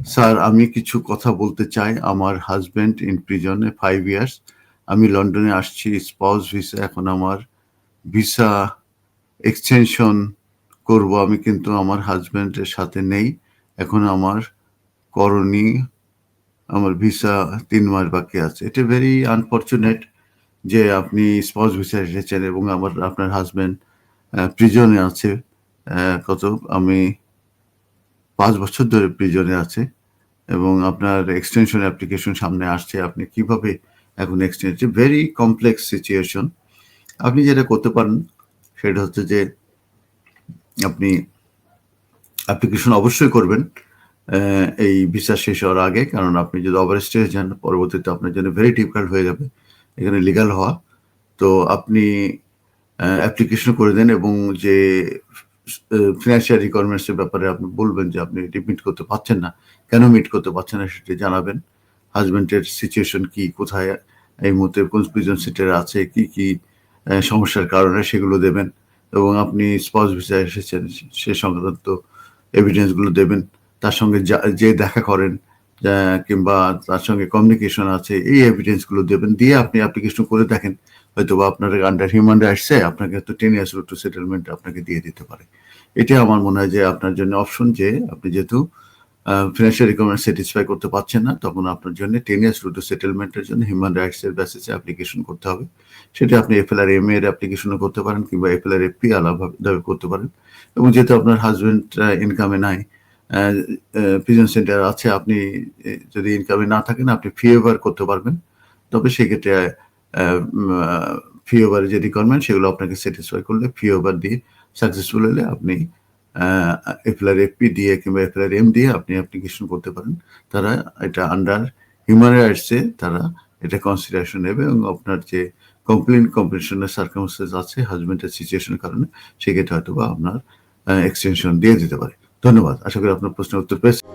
Sir, আমি কিছু কথা বলতে চাই। আমার হাজব্যান্ড ইন প্রিজনে 5 ইয়ার্স। আমি লন্ডনে আসছি স্পাউস ভিসা। এখন আমার ভিসা এক্সটেনশন করব আমি, কিন্তু আমার হাজব্যান্ডের সাথে নেই। এখন আমার করণীয়, আমার ভিসা 3 মাস বাকি আছে। এটা ভেরি আনফরচুনেট যে আপনি স্পাউস ভিসা এসেছেন এবং আপনার হাজব্যান্ড প্রিজনে আছে। আমি 5 বছর ধরে প্রিজনে আছে এবং আপনার এক্সটেনশন অ্যাপ্লিকেশন সামনে আসছে। আপনি কিভাবে এখন এক্সটেনশন, ভেরি কমপ্লেক্স সিচুয়েশন। আপনি যেটা করতে পারেন সেটা হচ্ছে যে আপনি অ্যাপ্লিকেশন অবশ্যই করবেন এই ভিসা শেষ হওয়ার আগে, কারণ আপনি যদি ওভারস্টেজ যান পরবর্তীতে আপনার জন্য ভেরি ডিফিকাল্ট হয়ে যাবে এখানে লিগাল হওয়া। তো আপনি অ্যাপ্লিকেশন করে দেন এবং যে ফিনান্সিয়াল রিকোয়ারমেন্টসের ব্যাপারে আপনি বলবেন যে আপনি এটি মিট করতে পারছেন না, কেন মিট করতে পারছেন না সেটি জানাবেন। হাজব্যান্ডের সিচুয়েশন কি, কোথায় এই মুহূর্তে কোন প্রিজন সেন্টারে আছে, কি কি সমস্যার কারণে সেগুলো দেবেন এবং আপনি স্পাউস ভিসায় এসেছেন সে সংক্রান্ত এভিডেন্সগুলো দেবেন। তার সঙ্গে যে দেখা করেন কিংবা তার সঙ্গে কমিউনিকেশন আছে, এই এভিডেন্সগুলো দেবেন। দিয়ে আপনি অ্যাপ্লিকেশন করে দেখেন, হয়তো বা আপনার আন্ডার হিউম্যান রাইটসে আপনাকে হয়তো 10 ইয়ার্স রুট টু সেটেলমেন্ট আপনাকে দিয়ে দিতে পারে। এটা আমার মনে হয় যে আপনার জন্য অপশন, যে আপনি যেহেতু ফিনান্সিয়াল রিকোয়ারমেন্ট স্যাটিসফাই করতে পারছেন না, তখন আপনার জন্য 10 ইয়ার্স রুট টু সেটেলমেন্টের জন্য হিউম্যান রাইটসের বেসিসে অ্যাপ্লিকেশন করতে হবে। সেটা আপনি এফএলআর-এম এর অ্যাপ্লিকেশনও করতে পারেন কিংবা এফএলআর-এফপি আলাদাভাবে করতে পারেন। এবং যেহেতু আপনার হাজব্যান্ড ইনকামে নাই, প্রিজন সেন্টার আছে, আপনি যদি ইনকামে না থাকেন আপনি ফি ওয়েভার করতে পারবেন। তবে সেক্ষেত্রে ফি ওভারের যে রিকোয়ারমেন্ট সেগুলো আপনাকে স্যাটিসফাই করলে, ফি ওভার দিয়ে সাকসেসফুল হলে আপনি এফএলআর-এফপি দিয়ে কিংবা এফএলআর-এম দিয়ে আপনি অ্যাপ্লিকেশন করতে পারেন। তারা এটা আন্ডার হিউম্যান রাইটসে তারা এটা কনসিডারেশন নেবে এবং আপনার যে কমপ্লিশনের সার্কামস্টেন্স আছে হাজব্যান্ডের সিচুয়েশনের কারণে, সেক্ষেত্রে হয়তো বা আপনার এক্সটেনশন দিয়ে দিতে পারে। ধন্যবাদ। আশা করি আপনার প্রশ্নের উত্তর পেয়েছেন।